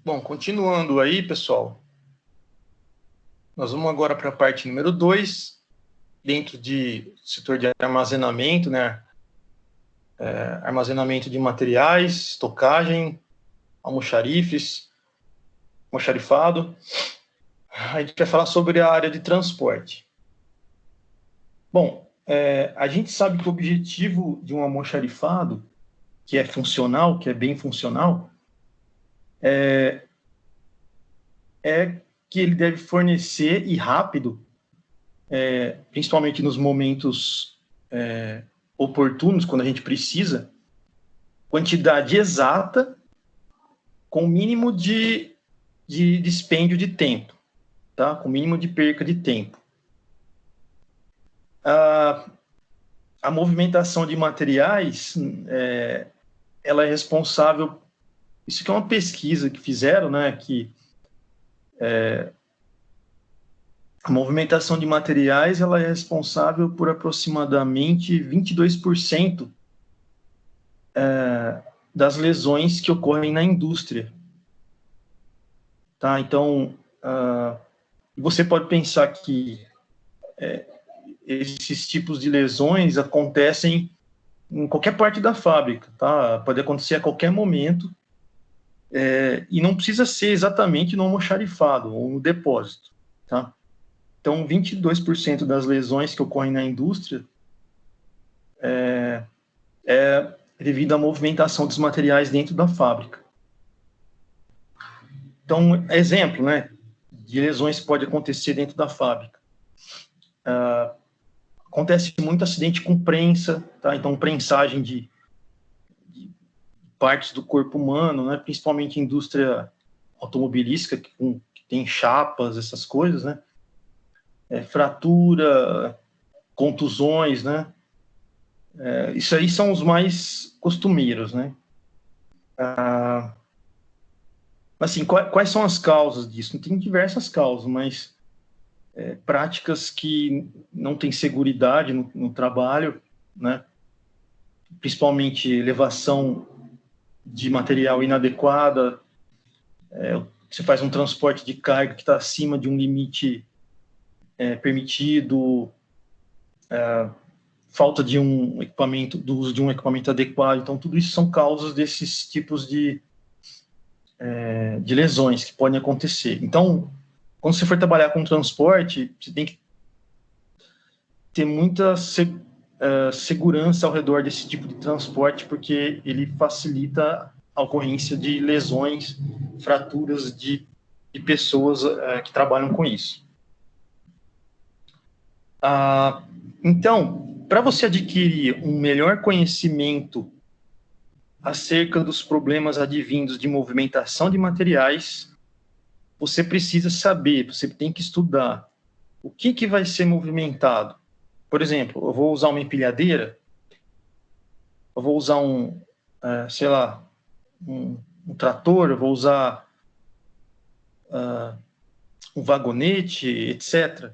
Bom, continuando aí, pessoal, nós vamos agora para a parte número 2, dentro de setor de armazenamento, né? Armazenamento de materiais, estocagem, almoxarifes, almoxarifado. A gente vai falar sobre a área de transporte. Bom, a gente sabe que o objetivo de um almoxarifado, que é funcional, que é bem funcional, é que ele deve fornecer e rápido, principalmente nos momentos oportunos, quando a gente precisa, quantidade exata com o mínimo de dispêndio de tempo, tá? Com o mínimo de perca de tempo. A movimentação de materiais, ela é responsável. Isso aqui é uma pesquisa que fizeram, né? Que a movimentação de materiais ela é responsável por aproximadamente 22% das lesões que ocorrem na indústria. Tá? Então, você pode pensar que esses tipos de lesões acontecem em qualquer parte da fábrica, tá? Pode acontecer a qualquer momento, e não precisa ser exatamente no almoxarifado ou no depósito, tá? Então, 22% das lesões que ocorrem na indústria é devido à movimentação dos materiais dentro da fábrica. Então, exemplo, né, de lesões que pode acontecer dentro da fábrica. Acontece muito acidente com prensa, tá? Então, prensagem de partes do corpo humano, né? Principalmente indústria automobilística, que tem chapas, essas coisas, né? Fratura, contusões, né? Isso aí são os mais costumeiros, né? Assim, quais são as causas disso? Tem diversas causas, mas práticas que não têm seguridade no trabalho, né? Principalmente elevação de material inadequada, você faz um transporte de carga que está acima de um limite permitido, falta de um equipamento, do uso de um equipamento adequado. Então, tudo isso são causas desses tipos de lesões que podem acontecer. Então, quando você for trabalhar com transporte, você tem que ter muita segurança ao redor desse tipo de transporte, porque ele facilita a ocorrência de lesões, fraturas de pessoas que trabalham com isso. Então, para você adquirir um melhor conhecimento acerca dos problemas advindos de movimentação de materiais, você precisa saber, você tem que estudar o que vai ser movimentado. Por exemplo, eu vou usar uma empilhadeira, eu vou usar sei lá, um trator, eu vou usar um vagonete, etc.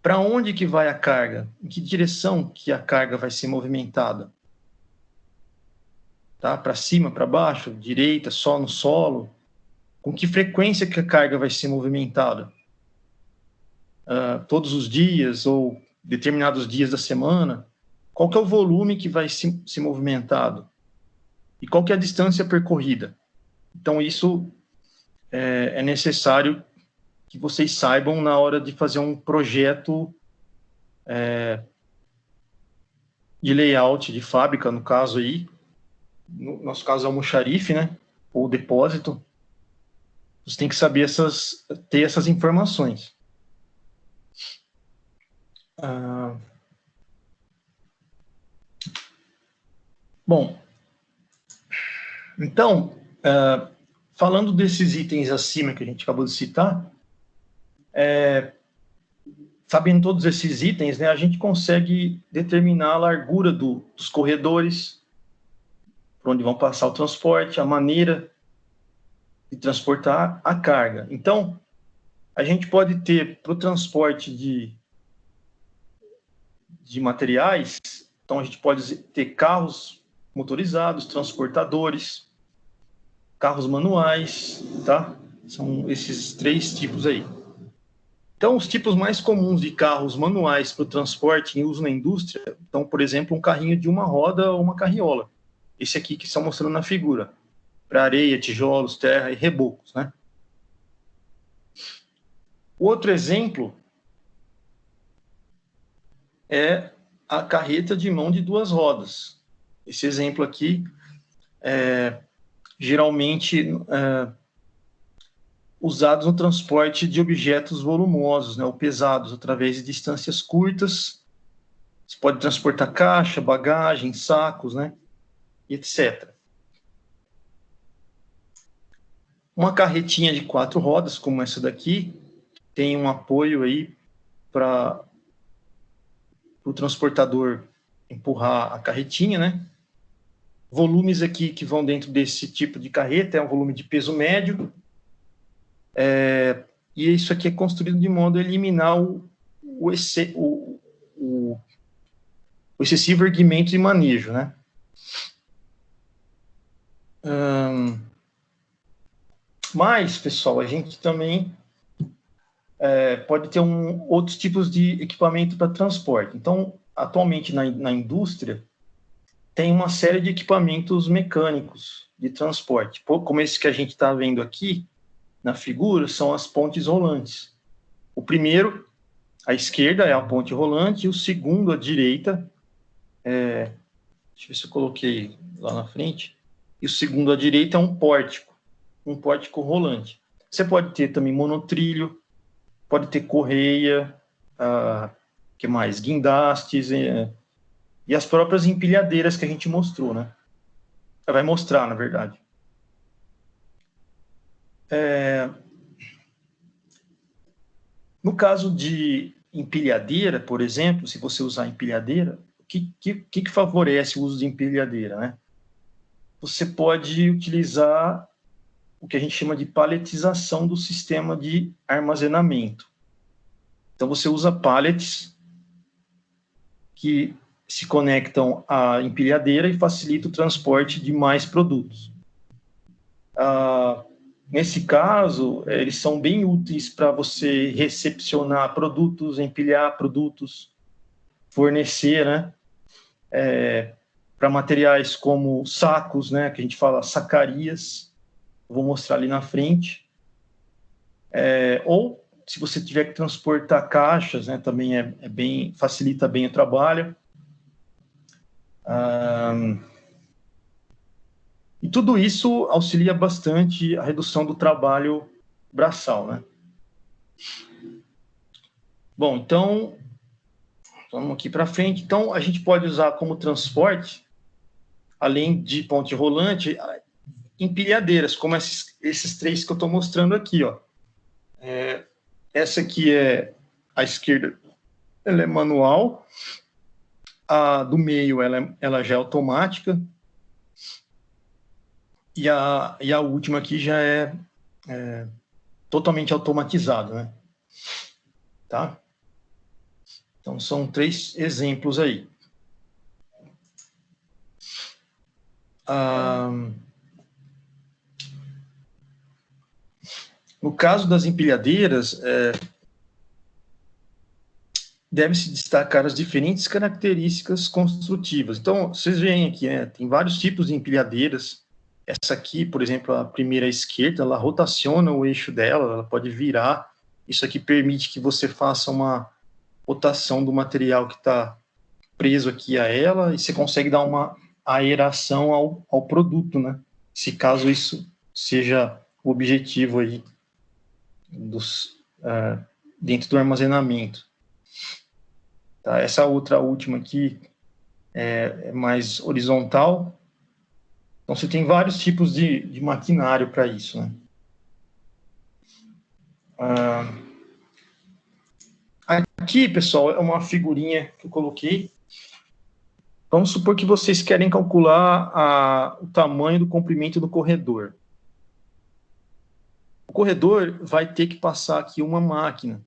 Para onde que vai a carga? Em que direção que a carga vai ser movimentada? Tá? Para cima, para baixo, direita, só no solo? Com que frequência que a carga vai ser movimentada? Todos os dias ou determinados dias da semana? Qual que é o volume que vai ser movimentado? E qual que é a distância percorrida? Então, isso é necessário que vocês saibam na hora de fazer um projeto de layout de fábrica, no caso aí, no nosso caso é o almoxarife, né? Ou depósito. Você tem que saber ter essas informações. Bom, então, falando desses itens acima que a gente acabou de citar, sabendo todos esses itens, né, a gente consegue determinar a largura dos corredores, por onde vão passar o transporte, a maneira de transportar a carga. Então, a gente pode ter para o transporte de materiais, então a gente pode ter carros motorizados, transportadores, carros manuais, tá? São esses 3 tipos aí. Então, os tipos mais comuns de carros manuais para o transporte em uso na indústria, então, por exemplo, um carrinho de uma roda ou uma carriola. Esse aqui que estão mostrando na figura, para areia, tijolos, terra e rebocos, né? Outro exemplo é a carreta de mão de 2 rodas. Esse exemplo aqui geralmente usados no transporte de objetos volumosos, né, ou pesados, através de distâncias curtas. Você pode transportar caixa, bagagem, sacos, né, etc. Uma carretinha de 4 rodas, como essa daqui, tem um apoio aí para o transportador empurrar a carretinha, né? Volumes aqui que vão dentro desse tipo de carreta é um volume de peso médio, e isso aqui é construído de modo a eliminar o excessivo erguimento de manejo, né? Mas, pessoal, a gente também pode ter outros tipos de equipamento para transporte. Então, atualmente na indústria, tem uma série de equipamentos mecânicos de transporte, como esse que a gente está vendo aqui na figura, são as pontes rolantes. O primeiro, à esquerda, é a ponte rolante, e o segundo, à direita, deixa eu ver se eu coloquei lá na frente, e o segundo à direita é um pórtico rolante. Você pode ter também monotrilho, pode ter correia, que mais? Guindastes, e as próprias empilhadeiras que a gente mostrou, né? Vai mostrar, na verdade. No caso de empilhadeira, por exemplo, se você usar empilhadeira, o que favorece o uso de empilhadeira, né? Você pode utilizar o que a gente chama de paletização do sistema de armazenamento. Então, você usa pallets que se conectam à empilhadeira e facilita o transporte de mais produtos. Nesse caso, eles são bem úteis para você recepcionar produtos, empilhar produtos, fornecer, né? Para materiais como sacos, né? Que a gente fala sacarias, vou mostrar ali na frente. Ou, se você tiver que transportar caixas, né? Também facilita bem o trabalho. E tudo isso auxilia bastante a redução do trabalho braçal, né? Bom, então, vamos aqui para frente. Então, a gente pode usar como transporte, além de ponte rolante, empilhadeiras, como esses 3 que eu estou mostrando aqui, ó. Essa aqui é à esquerda, ela é manual. A do meio, ela já é automática. E a última aqui já é totalmente automatizada, né? Tá? Então, são 3 exemplos aí. No caso das empilhadeiras, deve-se destacar as diferentes características construtivas. Então, vocês veem aqui, né, tem vários tipos de empilhadeiras. Essa aqui, por exemplo, a primeira à esquerda, ela rotaciona o eixo dela, ela pode virar. Isso aqui permite que você faça uma rotação do material que está preso aqui a ela, e você consegue dar uma aeração ao produto, né? Se caso isso seja o objetivo aí dentro do armazenamento. Tá? Essa última aqui é mais horizontal. Então, você tem vários tipos de maquinário para isso, né? Aqui, pessoal, é uma figurinha que eu coloquei. Vamos supor que vocês querem calcular o tamanho do comprimento do corredor. O corredor vai ter que passar aqui uma máquina,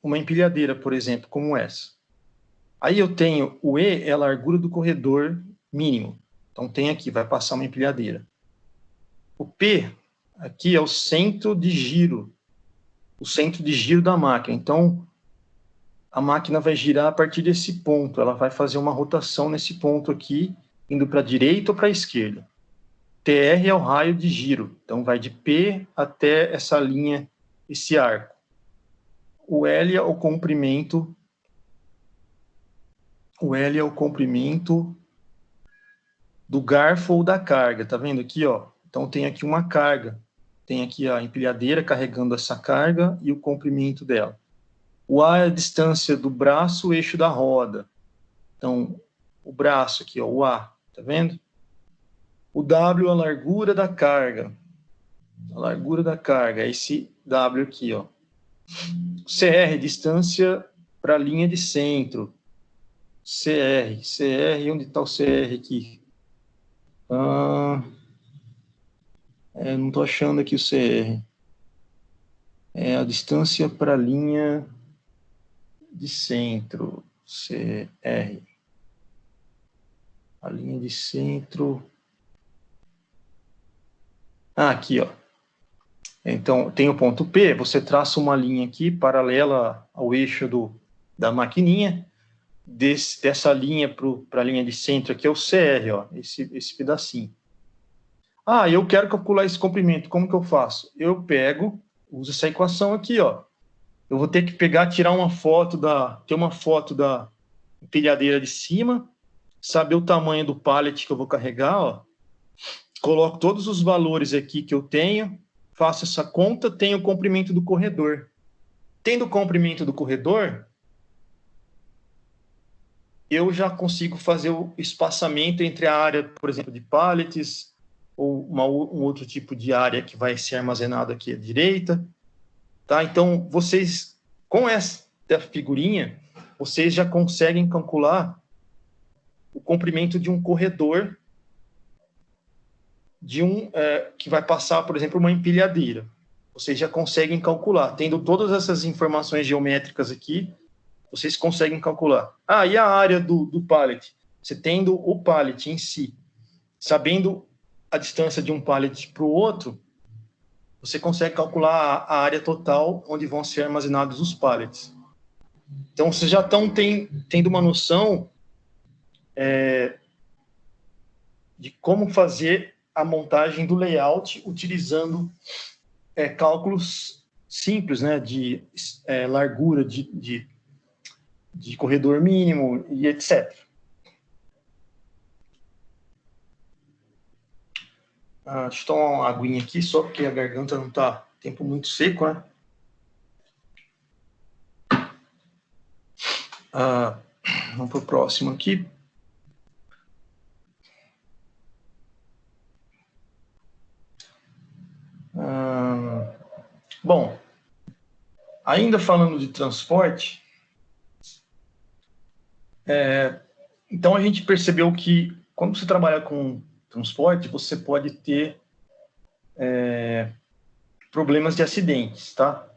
uma empilhadeira, por exemplo, como essa. Aí eu tenho o E, é a largura do corredor mínimo. Então tem aqui, vai passar uma empilhadeira. O P aqui é o centro de giro da máquina. Então, a máquina vai girar a partir desse ponto, ela vai fazer uma rotação nesse ponto aqui, indo para a direita ou para a esquerda. TR é o raio de giro, então vai de P até essa linha, esse arco. O L é o comprimento do garfo ou da carga, tá vendo aqui, ó? Então tem aqui uma carga, tem aqui a empilhadeira carregando essa carga e o comprimento dela. O A é a distância do braço, o eixo da roda. Então, o braço aqui, ó, o A, tá vendo? O W é a largura da carga. A largura da carga, é esse W aqui, ó. CR, distância para a linha de centro. CR, onde está o CR aqui? Não estou achando aqui o CR. É a distância para a linha de centro, CR. A linha de centro. Aqui, ó. Então, tem o ponto P, você traça uma linha aqui paralela ao eixo da maquininha. Dessa linha para a linha de centro aqui é o CR, ó, esse pedacinho. Eu quero calcular esse comprimento, como que eu faço? Eu uso essa equação aqui, ó. Eu vou ter que tirar uma foto da empilhadeira de cima, saber o tamanho do pallet que eu vou carregar, ó. Coloco todos os valores aqui que eu tenho, faço essa conta, tenho o comprimento do corredor. Tendo o comprimento do corredor, eu já consigo fazer o espaçamento entre a área, por exemplo, de pallets, ou um outro tipo de área que vai ser armazenado aqui à direita. Tá? Então, vocês, com essa figurinha, vocês já conseguem calcular o comprimento de um corredor que vai passar, por exemplo, uma empilhadeira. Vocês já conseguem calcular. Tendo todas essas informações geométricas aqui, vocês conseguem calcular. E a área do pallet? Você tendo o pallet em si, sabendo a distância de um pallet para o outro, você consegue calcular a área total onde vão ser armazenados os pallets. Então, vocês já estão tendo uma noção de como fazer a montagem do layout utilizando cálculos simples, né, de largura, de corredor mínimo e etc. Deixa eu tomar uma aguinha aqui, só porque a garganta não está tempo muito seco, né? Vamos para o próximo aqui. Bom, ainda falando de transporte, então a gente percebeu que quando você trabalha com transporte, você pode ter problemas de acidentes, tá?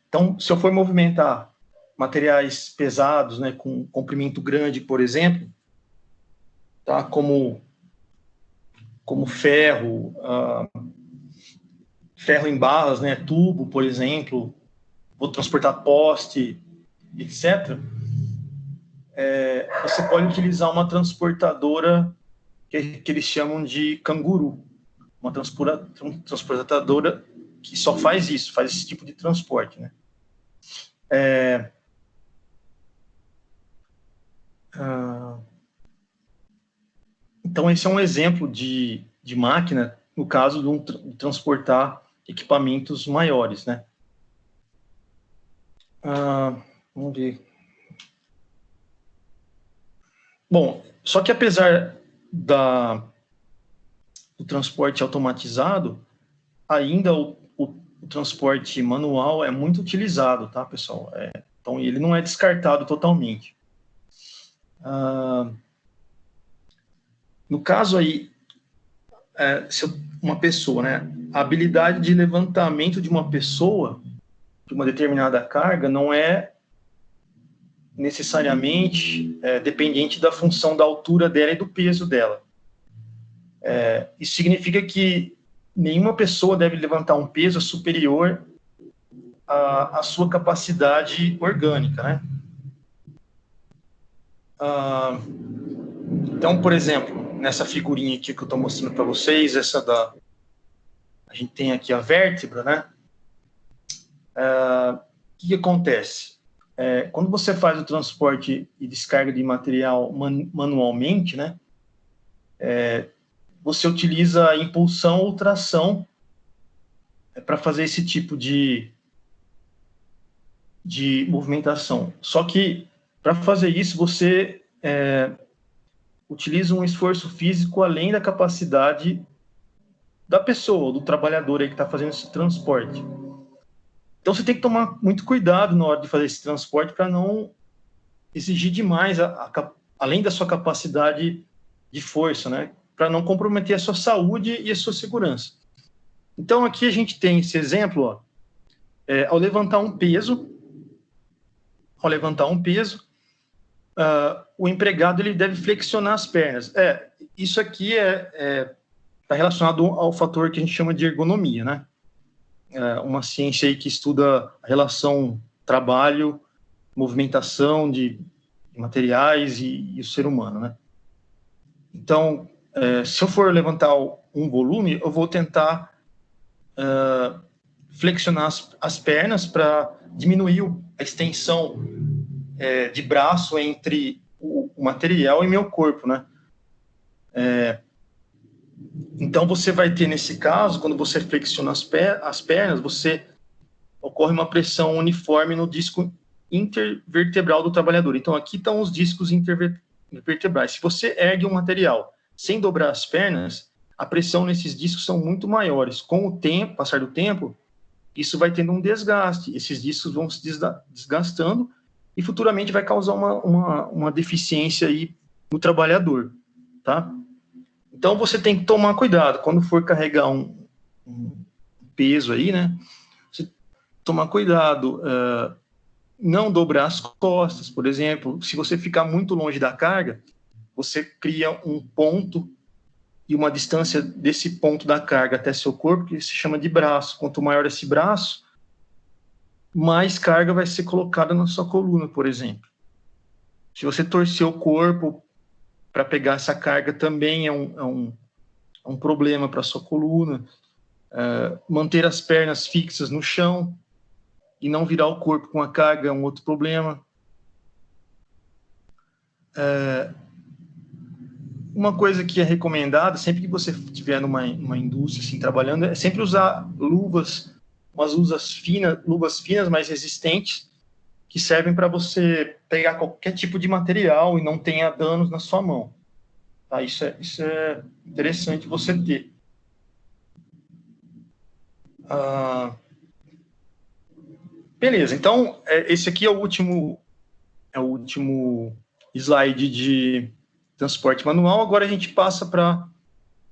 Então, se eu for movimentar materiais pesados, né, com comprimento grande, por exemplo, tá? Como ferro, ferro em barras, né, tubo, por exemplo, vou transportar poste, etc. Você pode utilizar uma transportadora que eles chamam de canguru, uma transportadora que só faz isso, faz esse tipo de transporte, né? Então, esse é um exemplo de máquina, no caso de transportar equipamentos maiores, né? Vamos ver. Bom, só que apesar do transporte automatizado, ainda o transporte manual é muito utilizado, tá, pessoal? Então, ele não é descartado totalmente. No caso aí, se uma pessoa, né, a habilidade de levantamento de uma pessoa, de uma determinada carga, não é necessariamente dependente da função da altura dela e do peso dela. Isso significa que nenhuma pessoa deve levantar um peso superior à sua capacidade orgânica, né? Então, por exemplo, nessa figurinha aqui que eu estou mostrando para vocês, a gente tem aqui a vértebra, né? O que acontece? Quando você faz o transporte e descarga de material manualmente, né? Você utiliza a impulsão ou tração para fazer esse tipo de movimentação. Só que, para fazer isso, você utiliza um esforço físico além da capacidade da pessoa, do trabalhador aí que está fazendo esse transporte. Então, você tem que tomar muito cuidado na hora de fazer esse transporte para não exigir demais, além da sua capacidade de força, né? Para não comprometer a sua saúde e a sua segurança. Então, aqui a gente tem esse exemplo, ó, ao levantar um peso, o empregado ele deve flexionar as pernas. Isso aqui está relacionado ao fator que a gente chama de ergonomia, né? Uma ciência aí que estuda a relação trabalho, movimentação de materiais e o ser humano, né? Então, se eu for levantar um volume, eu vou tentar flexionar as pernas para diminuir a extensão de braço entre o material e meu corpo, né? Então, você vai ter, nesse caso, quando você flexiona as pernas, ocorre uma pressão uniforme no disco intervertebral do trabalhador. Então, aqui estão os discos intervertebrais. Se você ergue um material sem dobrar as pernas, a pressão nesses discos são muito maiores. Com o tempo, passar do tempo, isso vai tendo um desgaste. Esses discos vão se desgastando e futuramente vai causar uma deficiência aí no trabalhador, tá? Então, você tem que tomar cuidado. Quando for carregar um peso aí, né? Você tomar cuidado. Não dobrar as costas, por exemplo. Se você ficar muito longe da carga, você cria um ponto e uma distância desse ponto da carga até seu corpo, que se chama de braço. Quanto maior esse braço, mais carga vai ser colocada na sua coluna, por exemplo. Se você torcer o corpo para pegar essa carga, também é um problema para a sua coluna. Manter as pernas fixas no chão e não virar o corpo com a carga é um outro problema. Uma coisa que é recomendada, sempre que você estiver numa indústria assim, trabalhando, é sempre usar luvas finas, mais resistentes, que servem para você pegar qualquer tipo de material e não tenha danos na sua mão. Tá? Isso é interessante você ter. Beleza, então, esse aqui é o último slide de transporte manual. Agora a gente passa para,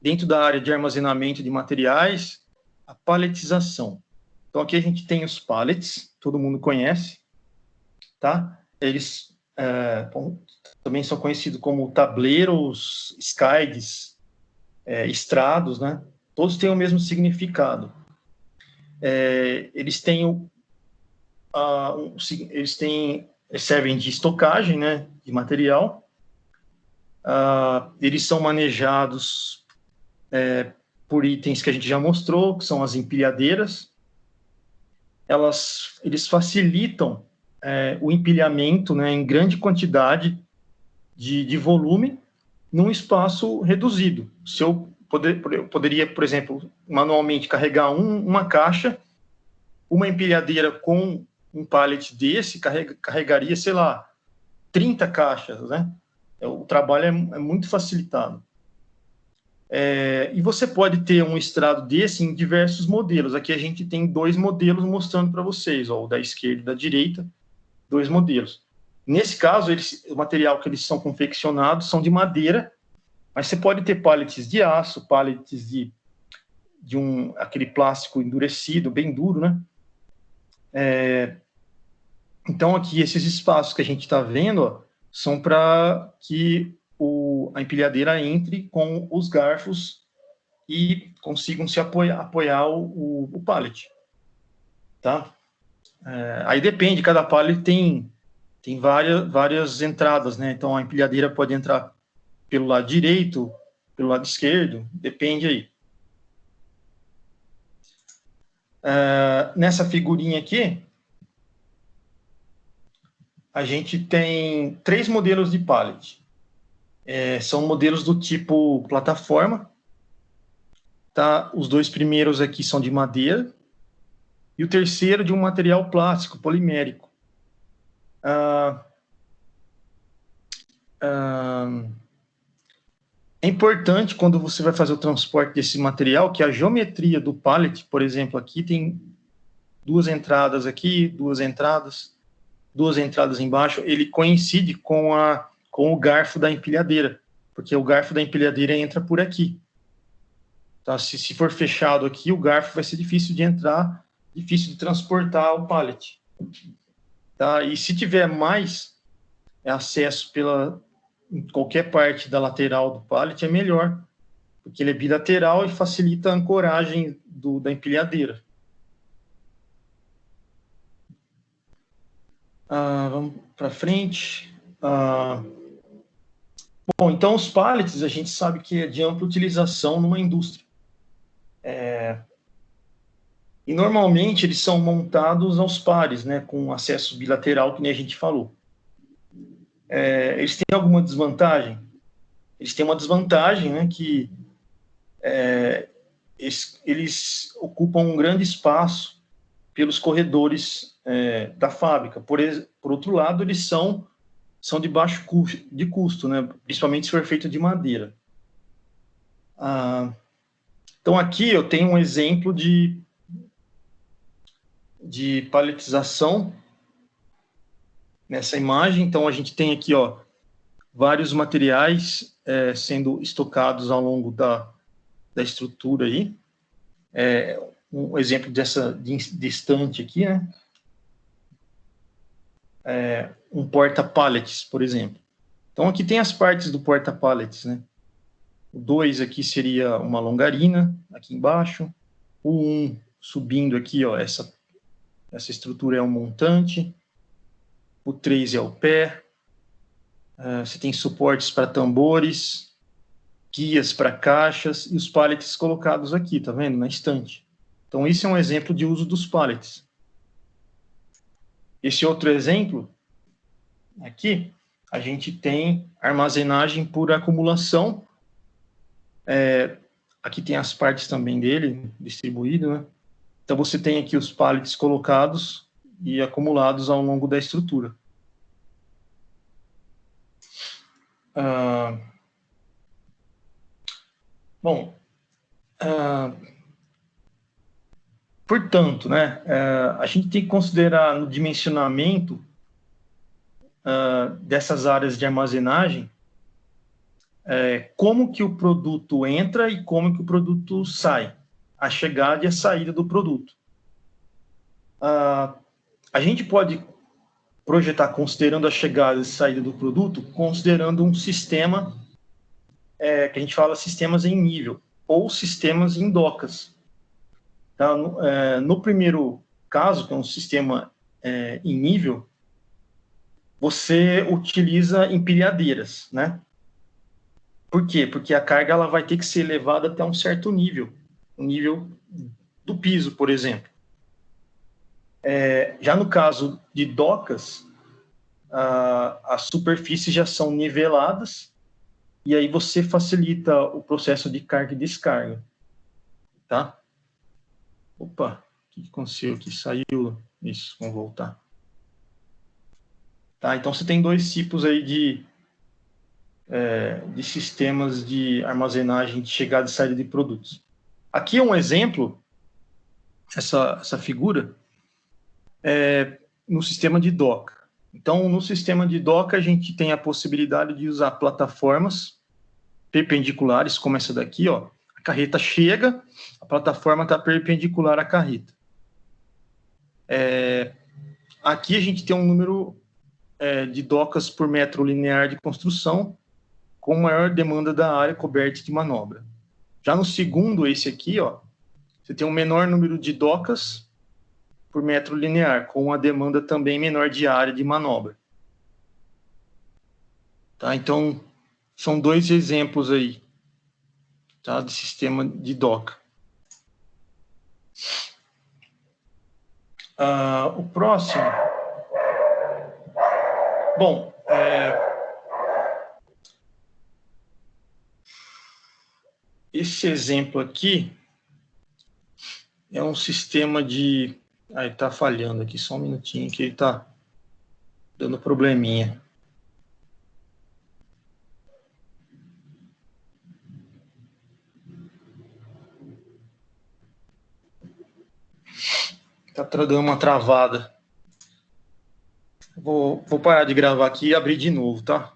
dentro da área de armazenamento de materiais, a paletização. Então, aqui a gente tem os pallets, todo mundo conhece, tá? Eles também são conhecidos como tableiros, skides, estrados, né? Todos têm o mesmo significado. Eles servem de estocagem, né, de material. Eles são manejados por itens que a gente já mostrou, que são as empilhadeiras. Eles facilitam o empilhamento, né, em grande quantidade de volume num espaço reduzido. Se eu poderia, por exemplo, manualmente carregar uma caixa, uma empilhadeira com um pallet desse carregaria, sei lá, 30 caixas, né? O trabalho é muito facilitado. E você pode ter um estrado desse em diversos modelos. Aqui a gente tem 2 modelos mostrando para vocês, ó, o da esquerda e da direita, 2 modelos. Nesse caso, o material que eles são confeccionados são de madeira, mas você pode ter pallets de aço, pallets de aquele plástico endurecido, bem duro, né? Então, aqui, esses espaços que a gente está vendo, ó, são para que o a empilhadeira entre com os garfos e consigam se apoiar o pallet, tá? Aí depende, cada pallet tem várias entradas, né? Então a empilhadeira pode entrar pelo lado direito, pelo lado esquerdo, depende aí. Nessa figurinha aqui, a gente tem 3 modelos de pallet. São modelos do tipo plataforma, tá? Os 2 primeiros aqui são de madeira, e o terceiro de um material plástico, polimérico. É importante, quando você vai fazer o transporte desse material, que a geometria do pallet, por exemplo, aqui tem 2 entradas aqui, 2 entradas embaixo, ele coincide com o garfo da empilhadeira, porque o garfo da empilhadeira entra por aqui. Tá? Se for fechado aqui, o garfo vai ser difícil de entrar, difícil de transportar o pallet. Tá? E se tiver mais acesso em qualquer parte da lateral do pallet, é melhor, porque ele é bilateral e facilita a ancoragem da empilhadeira. Vamos para frente. Bom, então os pallets a gente sabe que é de ampla utilização numa indústria. E normalmente eles são montados aos pares, né, com acesso bilateral, que nem a gente falou. Eles têm alguma desvantagem? Eles têm uma desvantagem, né, que eles ocupam um grande espaço pelos corredores da fábrica. Por outro lado, eles são de baixo custo, né, principalmente se for feito de madeira. Então, aqui eu tenho um exemplo de paletização nessa imagem. Então, a gente tem aqui, ó, vários materiais sendo estocados ao longo da estrutura aí. Um exemplo de estante aqui, né? Um porta-pallets, por exemplo. Então, aqui tem as partes do porta-pallets, né? O 2 aqui seria uma longarina, aqui embaixo. O 1 subindo aqui, ó, essa estrutura é um montante. O 3 é o pé. Você tem suportes para tambores, guias para caixas e os pallets colocados aqui, tá vendo? Na estante. Então, isso é um exemplo de uso dos pallets. Esse outro exemplo, aqui, a gente tem armazenagem por acumulação. Aqui tem as partes também dele, distribuído, né? Então, você tem aqui os pallets colocados e acumulados ao longo da estrutura. Portanto, né, a gente tem que considerar no dimensionamento dessas áreas de armazenagem como que o produto entra e como que o produto sai, a chegada e a saída do produto. A gente pode projetar considerando a chegada e saída do produto, considerando um sistema que a gente fala sistemas em nível, ou sistemas em docas. Tá? No primeiro caso, que é um sistema em nível, você utiliza empilhadeiras, né? Por quê? Porque a carga ela vai ter que ser levada até um certo nível, o nível do piso, por exemplo. Já no caso de docas, as superfícies já são niveladas, e aí você facilita o processo de carga e descarga, tá? Opa, o que aconteceu aqui? Saiu isso, vamos voltar. Tá, então você tem 2 tipos aí de sistemas de armazenagem de chegada e saída de produtos. Aqui é um exemplo, essa figura, no sistema de doca. Então, no sistema de doca, a gente tem a possibilidade de usar plataformas perpendiculares, como essa daqui, ó. A carreta chega, a plataforma está perpendicular à carreta. Aqui a gente tem um número de docas por metro linear de construção, com maior demanda da área coberta de manobra. Já no segundo, esse aqui, ó, você tem um menor número de docas por metro linear, com uma demanda também menor de área de manobra. Tá? Então, são dois exemplos aí, tá, de sistema de doca. O próximo... Bom, esse exemplo aqui é um sistema de... Aí tá falhando aqui, só um minutinho que ele tá dando probleminha. Tá dando uma travada. Vou parar de gravar aqui e abrir de novo, tá?